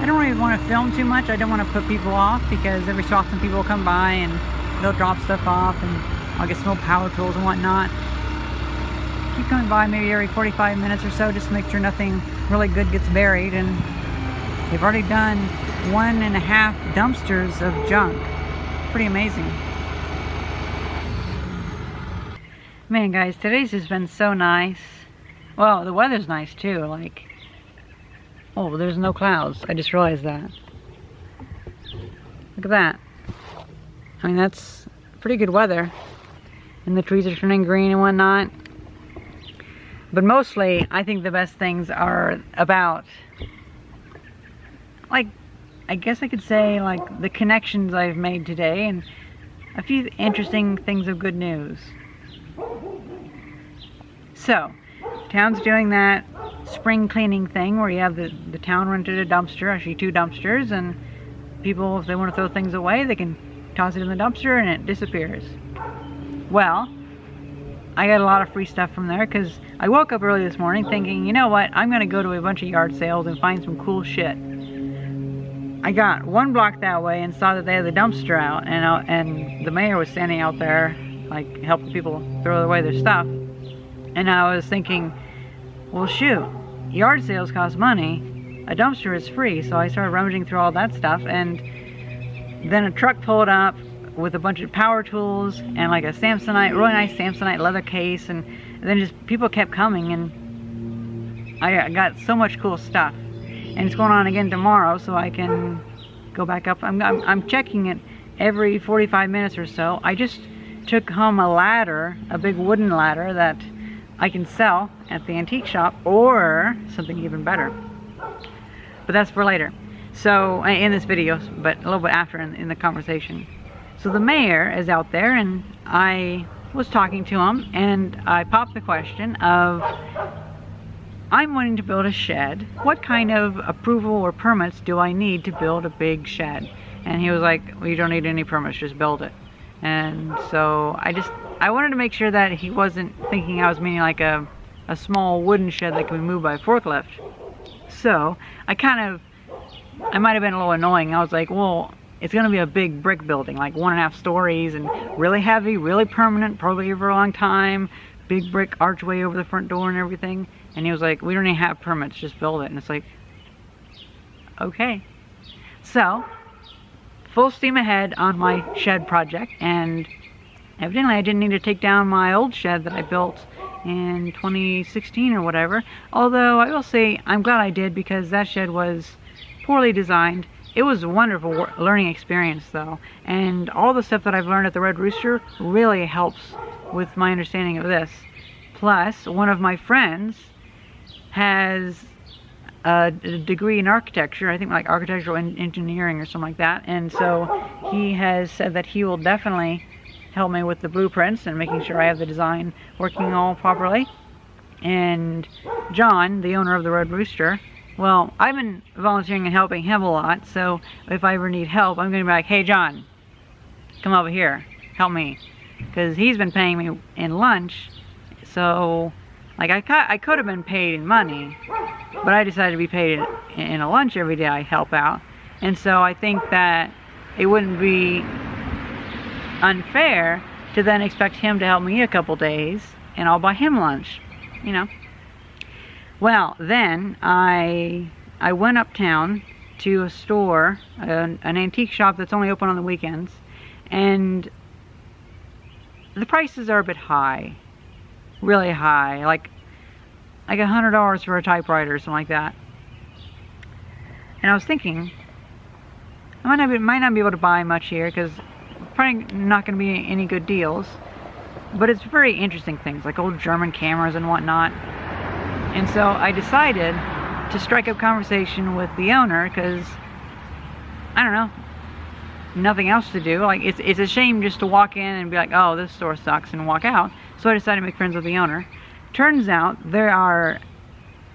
I don't really want to film too much. I don't want to put people off because every so often people will come by and they'll drop stuff off and I'll get some old power tools and whatnot. Keep coming by maybe every 45 minutes or so just to make sure nothing really good gets buried. And they've already done 1.5 dumpsters of junk. Pretty amazing. Man, guys, today's just been so nice. Well, the weather's nice too. Like, oh, there's no clouds. I just realized that. Look at that. I mean, that's pretty good weather. And the trees are turning green and whatnot. But mostly, I think the best things are about, like, I guess I could say, like, the connections I've made today and a few interesting things of good news. So, town's doing that spring cleaning thing where you have the town rented a dumpster, actually 2 dumpsters, and people, if they want to throw things away, they can toss it in the dumpster and it disappears. Well, I got a lot of free stuff from there because I woke up early this morning thinking, you know what, I'm going to go to a bunch of yard sales and find some cool shit. I got 1 block that way and saw that they had the dumpster out, and the mayor was standing out there like helping people throw away their stuff. And I was thinking, well, shoot, yard sales cost money, a dumpster is free. So I started rummaging through all that stuff, and then a truck pulled up with a bunch of power tools and like a Samsonite, really nice Samsonite leather case, and then just people kept coming, and I got so much cool stuff. And it's going on again tomorrow, so I can go back up. I'm checking it every 45 minutes or so. I just took home a ladder, a big wooden ladder that I can sell at the antique shop, or something even better. But that's for later. So, in this video, but a little bit after in the conversation. So the mayor is out there, and I was talking to him, and I popped the question of, I'm wanting to build a shed. What kind of approval or permits do I need to build a big shed? And he was like, well, you don't need any permits, just build it. And so I wanted to make sure that he wasn't thinking I was meaning like a small wooden shed that can be moved by a forklift. So I might have been a little annoying. I was like, well, it's going to be a big brick building, like 1.5 stories, and really heavy, really permanent, probably for a long time. Big brick archway over the front door and everything. And he was like, we don't even have permits, just build it. And it's like, okay. So, full steam ahead on my shed project, and evidently I didn't need to take down my old shed that I built in 2016 or whatever. Although I will say I'm glad I did, because that shed was poorly designed. It was a wonderful learning experience though, and all the stuff that I've learned at the Red Rooster really helps with my understanding of this. Plus, one of my friends has a degree in architecture, I think like architectural engineering or something like that, and so he has said that he will definitely help me with the blueprints and making sure I have the design working all properly. And John, the owner of the Red Rooster, well, I've been volunteering and helping him a lot, so if I ever need help, I'm going to be like, hey John, come over here, help me. Because he's been paying me in lunch, so like I could have been paid in money, but I decided to be paid in a lunch every day I help out. And so I think that it wouldn't be unfair to then expect him to help me a couple days and I'll buy him lunch, you know. Well, then I went uptown to a store, an antique shop that's only open on the weekends, and the prices are a bit high, really high, like $100 for a typewriter or something like that. And I was thinking, I might not be able to buy much here because probably not going to be any good deals, but it's very interesting things like old German cameras and whatnot. And so I decided to strike up conversation with the owner because, I don't know, nothing else to do. Like, it's a shame just to walk in and be like, oh, this store sucks, and walk out. So I decided to make friends with the owner. Turns out there are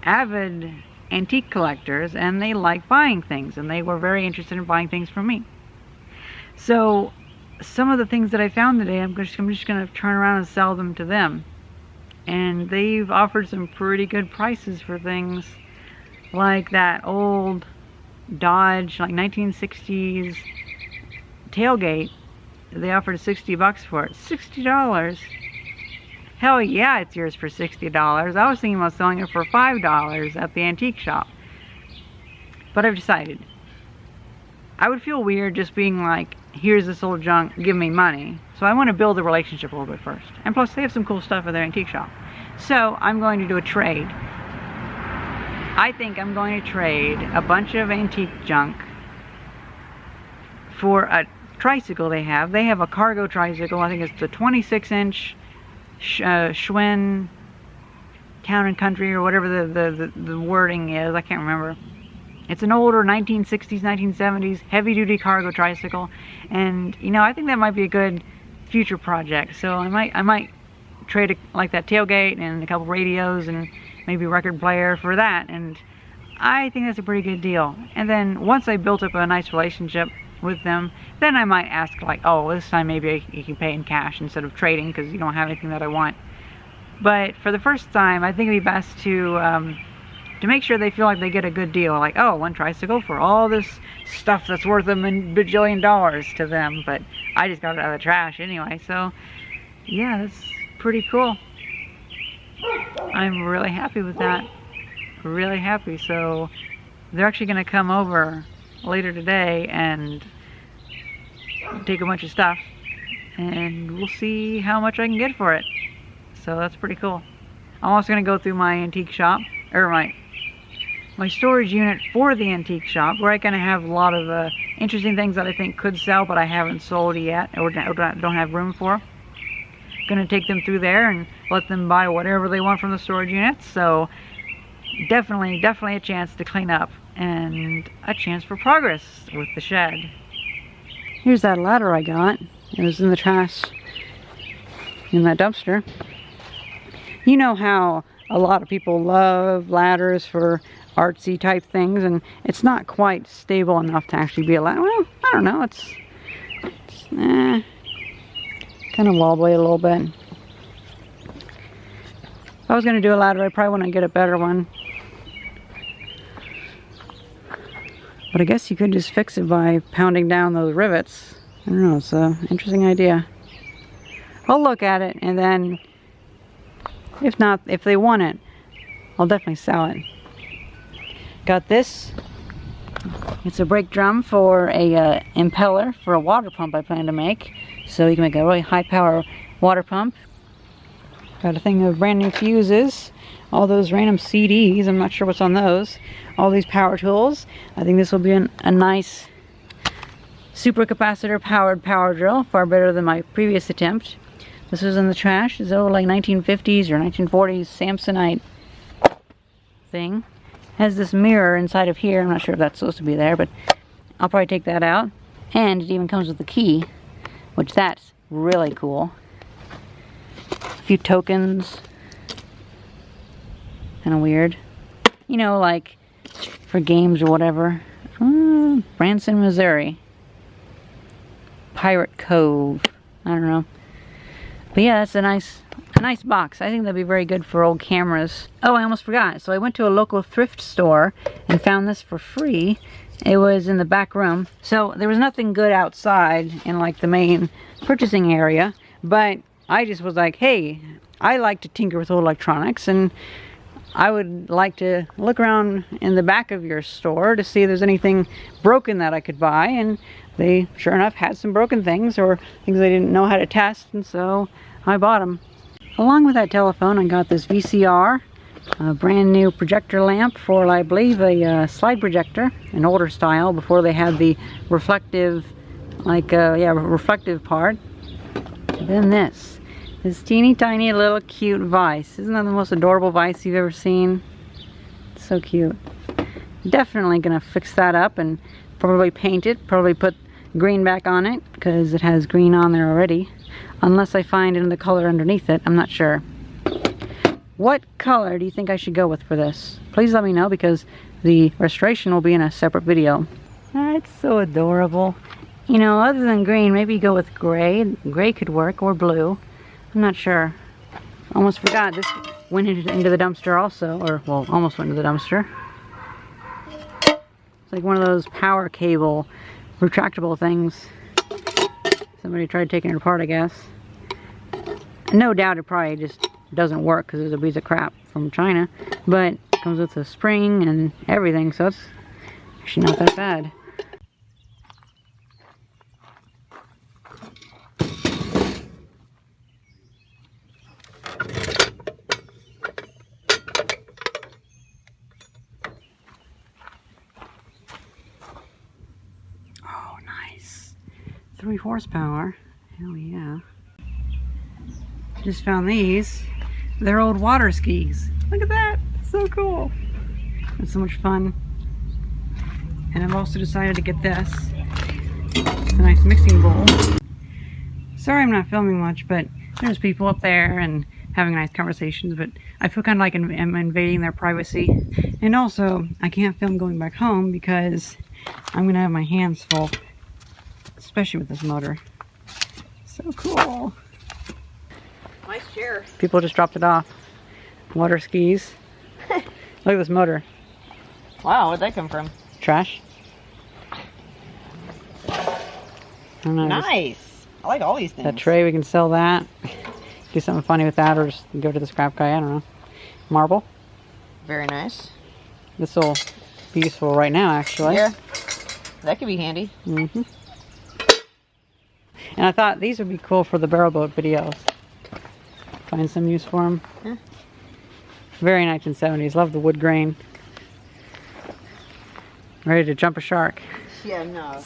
avid antique collectors and they like buying things, and they were very interested in buying things from me. So some of the things that I found today, I'm just going to turn around and sell them to them. And they've offered some pretty good prices for things like that old Dodge, like 1960s tailgate. They offered $60 for it. $60? Hell yeah, it's yours for $60. I was thinking about selling it for $5 at the antique shop. But I've decided. I would feel weird just being like, here's this old junk, give me money. So I want to build a relationship a little bit first. And plus they have some cool stuff at their antique shop. So I'm going to do a trade. I think I'm going to trade a bunch of antique junk for a tricycle they have. They have a cargo tricycle. I think it's the 26-inch Schwinn Town and Country, or whatever the wording is. I can't remember. It's an older 1960s, 1970s heavy-duty cargo tricycle, and you know, I think that might be a good future project. So I might trade like that tailgate and a couple radios and maybe a record player for that, and I think that's a pretty good deal. And then once I built up a nice relationship with them, then I might ask like, oh, this time maybe you can pay in cash instead of trading because you don't have anything that I want. But for the first time, I think it'd be best to make sure they feel like they get a good deal. Like, oh, one tricycle for all this stuff that's worth a bajillion dollars to them, but I just got it out of the trash anyway. So yeah, that's pretty cool. I'm really happy with that. Really happy. So they're actually going to come over later today and take a bunch of stuff, and we'll see how much I can get for it. So that's pretty cool. I'm also going to go through my antique shop, or my storage unit for the antique shop, where I kind of have a lot of interesting things that I think could sell but I haven't sold yet, or don't have room for. Going to take them through there and let them buy whatever they want from the storage units. So definitely a chance to clean up and a chance for progress with the shed. Here's that ladder I got. It was in the trash in that dumpster. You know how a lot of people love ladders for artsy type things, and it's not quite stable enough to actually be a ladder. Well, I don't know, it's kind of wobbly a little bit. If I was going to do a ladder, I probably want to get a better one. But I guess you could just fix it by pounding down those rivets. I don't know, it's an interesting idea. I'll look at it, and then if they want it, I'll definitely sell it. Got this. It's a brake drum for a impeller for a water pump I plan to make. So you can make a really high power water pump. Got a thing of brand new fuses. All those random CDs, I'm not sure what's on those. All these power tools. I think this will be a nice supercapacitor powered power drill, far better than my previous attempt. This was in the trash. It's old like 1950s or 1940s Samsonite thing. Has this mirror inside of here. I'm not sure if that's supposed to be there, but I'll probably take that out. And it even comes with a key, which that's really cool. A few tokens. Kind of weird. You know, like for games or whatever. Branson, Missouri. Pirate Cove. I don't know. But yeah, that's a nice box. I think that'd be very good for old cameras. Oh, I almost forgot. So I went to a local thrift store and found this for free. It was in the back room. So there was nothing good outside in like the main purchasing area. But I just was like, hey, I like to tinker with old electronics, and I would like to look around in the back of your store to see if there's anything broken that I could buy. And they, sure enough, had some broken things or things they didn't know how to test, and so I bought them. Along with that telephone, I got this VCR, a brand new projector lamp for, I believe, a slide projector, an older style, before they had the reflective, reflective part. And then this teeny tiny little cute vise. Isn't that the most adorable vise you've ever seen? It's so cute. Definitely gonna fix that up and probably paint it, probably put green back on it, because it has green on there already. Unless I find another color underneath it, I'm not sure. What color do you think I should go with for this? Please let me know, because the restoration will be in a separate video. It's so adorable. You know, other than green, maybe go with gray. Gray could work, or blue. I'm not sure. Almost forgot, this went into the dumpster also, or, well, almost went into the dumpster. So like one of those power cable retractable things. Somebody tried taking it apart, I guess. No doubt it probably just doesn't work because it's a piece of crap from China, but it comes with a spring and everything, so it's actually not that bad. Oh, nice. 3 horsepower. Hell yeah. Just found these. They're old water skis. Look at that. So cool. It's so much fun. And I've also decided to get this. It's a nice mixing bowl. Sorry I'm not filming much, but there's people up there and having nice conversations, but I feel kind of like I'm invading their privacy. And also, I can't film going back home because I'm going to have my hands full. Especially with this motor. So cool. Nice chair. People just dropped it off. Water skis. Look at this motor. Wow, where'd that come from? Trash. I don't know, Nice. I like all these things. that tray, we can sell that. Do something funny with that, or just go to the scrap guy. I don't know. Marble. Very nice. This will be useful right now, actually. Yeah. That could be handy. Mm-hmm. And I thought these would be cool for the barrel boat videos. Find some use for them. Yeah. Very 1970s. Love the wood grain. Ready to jump a shark. Yeah, no.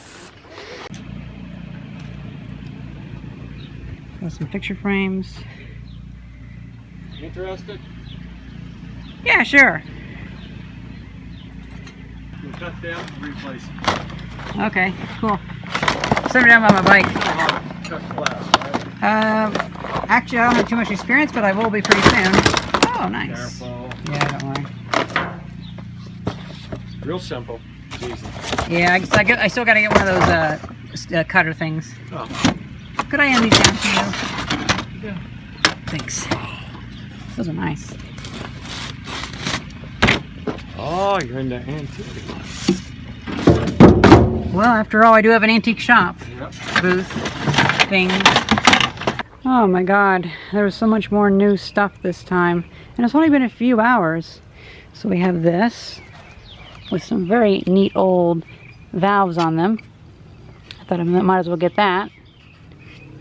Got some picture frames. Interested? Yeah, sure. We'll cut down and replace it. Okay, cool. Set me down by my bike. Cut glass, right? Actually, I don't have too much experience, but I will be pretty soon. Oh, nice. Careful. Yeah, don't worry. Real simple. Easy. Yeah, I still got to get one of those cutter things. Oh. Could I hand these down to you? Yeah. Thanks. Those are nice. Oh, you're into antiques. Well, after all, I do have an antique shop. Yep. Booth thing. Oh my god, there was so much more new stuff this time, and it's only been a few hours. So we have this with some very neat old valves on them. I thought I might as well get that.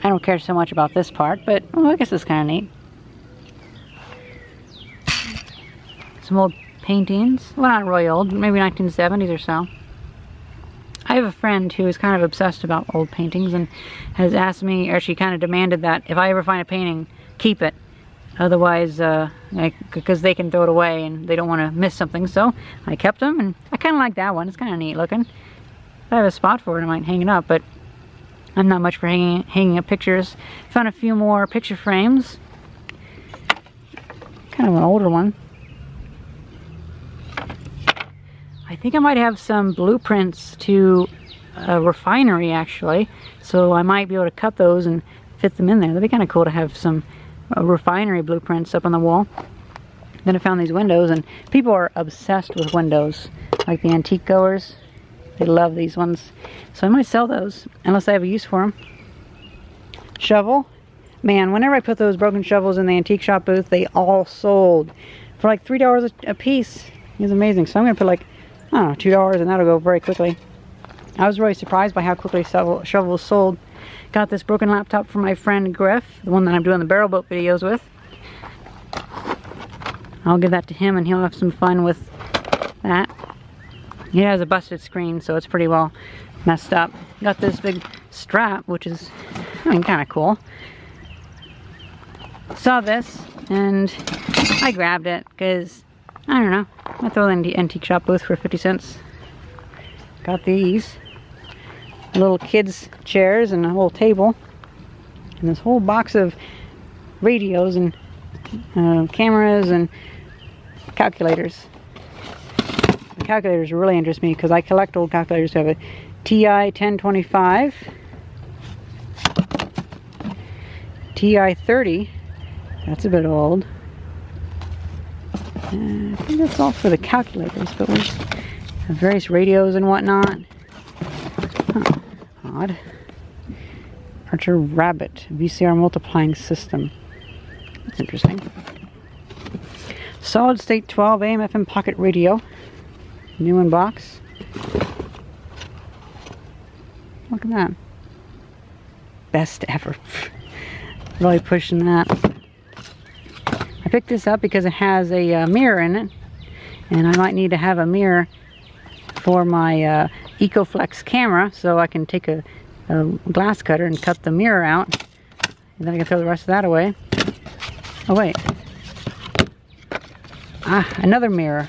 I don't care so much about this part, but I guess it's kind of neat. Some old paintings. Well, not really old, maybe 1970s or so. I have a friend who is kind of obsessed about old paintings and has asked me, or she kind of demanded that if I ever find a painting, keep it. Otherwise, because they can throw it away and they don't want to miss something. So I kept them, and I kind of like that one. It's kind of neat looking. If I have a spot for it, I might hang it up, but I'm not much for hanging up pictures. Found a few more picture frames. Kind of an older one. I think I might have some blueprints to a refinery, actually. So I might be able to cut those and fit them in there. That'd be kind of cool to have some refinery blueprints up on the wall. Then I found these windows, and people are obsessed with windows. Like the antique goers. They love these ones. So I might sell those, unless I have a use for them. Shovel. Man, whenever I put those broken shovels in the antique shop booth, they all sold for like $3 a piece. It was amazing. So I'm going to put like, I don't know, $2, and that'll go very quickly. I was really surprised by how quickly shovels sold. Got this broken laptop from my friend Griff, the one that I'm doing the barrel boat videos with. I'll give that to him, and he'll have some fun with that. He has a busted screen, so it's pretty well messed up. Got this big strap, which is, I mean, kind of cool. Saw this, and I grabbed it, because, I don't know, I throw it in the antique shop booth for 50 cents. Got these little kids chairs and a whole table. And this whole box of radios and cameras and calculators. The calculators really interest me because I collect old calculators. I have a TI 1025, TI 30, that's a bit old. I think that's all for the calculators, but we'll just various radios and whatnot. Huh. Odd. Archer Rabbit VCR multiplying system. That's interesting. Solid state 12 AM FM pocket radio. New in box. Look at that. Best ever. Really pushing that. I picked this up because it has a mirror in it. And I might need to have a mirror for my EcoFlex camera, so I can take a glass cutter and cut the mirror out. And then I can throw the rest of that away. Oh wait. Ah, another mirror.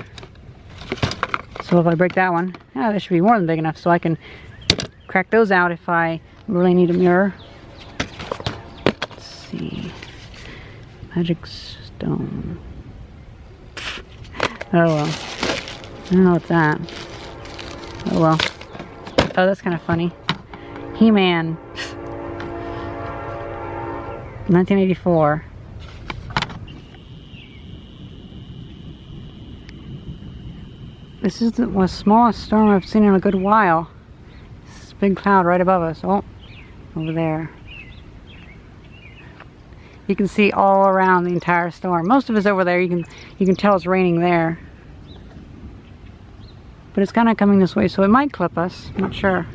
So if I break that one, that should be more than big enough, so I can crack those out if I really need a mirror. Let's see. Magic stone. Oh well. I don't know what's that. Oh well. Oh, that's kind of funny. He-Man. 1984. This is the smallest storm I've seen in a good while. This big cloud right above us. Oh, over there. You can see all around the entire storm. Most of it's over there. You can tell it's raining there. But it's kind of coming this way, so it might clip us. I'm not sure.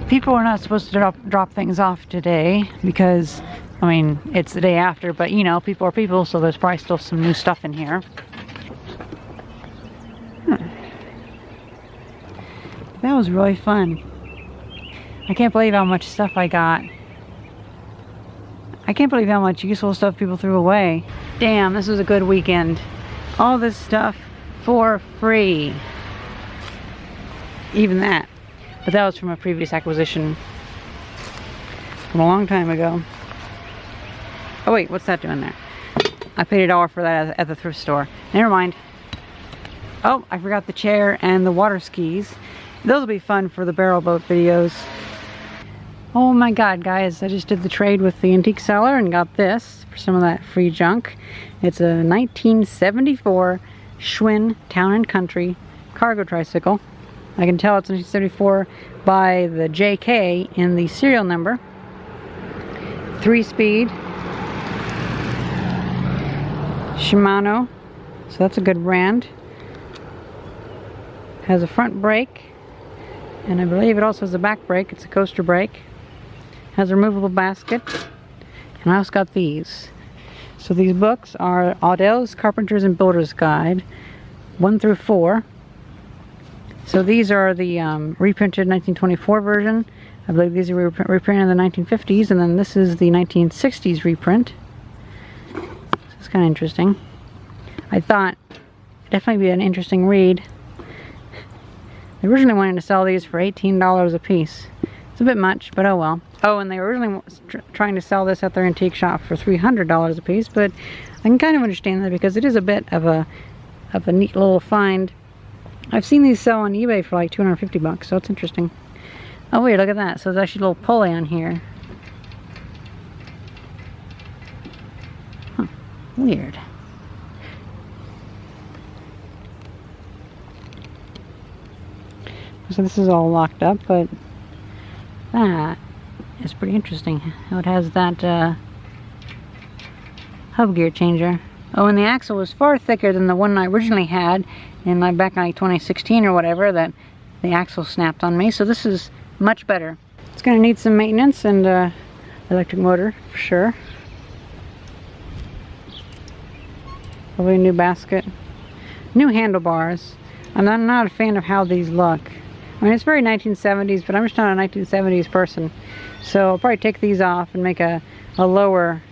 People are not supposed to drop things off today because, I mean, it's the day after, but you know, people are people, so there's probably still some new stuff in here. That was really fun. I can't believe how much stuff I got. I can't believe how much useful stuff people threw away. Damn, this was a good weekend. All this stuff for free. Even that. But that was from a previous acquisition from a long time ago. Oh wait, what's that doing there? I paid $1 for that at the thrift store. Never mind. Oh, I forgot the chair and the water skis. Those will be fun for the barrel boat videos. Oh my god, guys, I just did the trade with the antique seller and got this for some of that free junk. It's a 1974 Schwinn Town & Country cargo tricycle. I can tell it's 1974 by the JK in the serial number. 3-speed. Shimano. So that's a good brand. Has a front brake. And I believe it also has a back brake. It's a coaster brake. Has a removable basket. And I also got these. So these books are Audell's Carpenter's and Builder's Guide 1 through 4. So these are the reprinted 1924 version. I believe these are reprinted in the 1950s, and then this is the 1960s reprint. So it's kind of interesting. I thought it'd definitely be an interesting read. They originally wanted to sell these for $18 a piece. It's a bit much, but oh well. Oh, and they were originally trying to sell this at their antique shop for $300 a piece, but I can kind of understand that because it is a bit of a neat little find. I've seen these sell on eBay for like 250 bucks, so it's interesting. Oh wait, look at that. So there's actually a little pulley on here. Huh. Weird. So this is all locked up, but that is pretty interesting. How it has that hub gear changer. Oh, and the axle was far thicker than the one I originally had in back in like 2016 or whatever, that the axle snapped on me. So this is much better. It's going to need some maintenance and electric motor for sure. Probably a new basket. New handlebars. I'm not a fan of how these look. I mean, it's very 1970s, but I'm just not a 1970s person. So I'll probably take these off and make a lower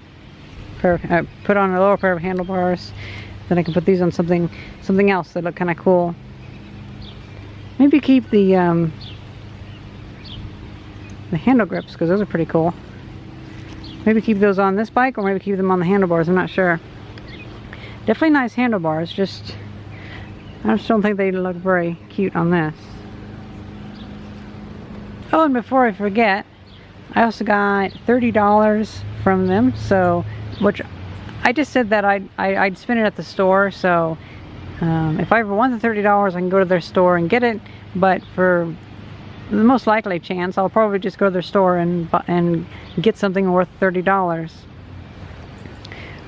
pair, put on a lower pair of handlebars. Then I can put these on something else that look kind of cool. Maybe keep the handle grips, because those are pretty cool. Maybe keep those on this bike, or maybe keep them on the handlebars. I'm not sure. Definitely nice handlebars. I just don't think they look very cute on this. Oh, and before I forget, I also got $30 from them, so, which I just said that I'd spend it at the store, so if I ever want the $30, I can go to their store and get it, but for the most likely chance, I'll probably just go to their store and get something worth $30. Or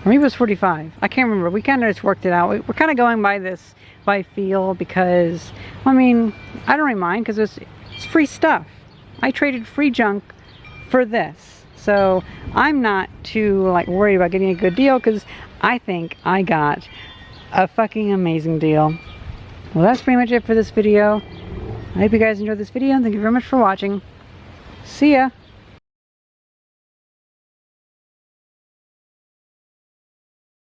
maybe it was 45. I can't remember. We kind of just worked it out. We're kind of going by this by feel because, I mean, I don't really mind because it's free stuff. I traded free junk for this. So I'm not too like worried about getting a good deal because I think I got a fucking amazing deal. Well, that's pretty much it for this video. I hope you guys enjoyed this video and thank you very much for watching. See ya!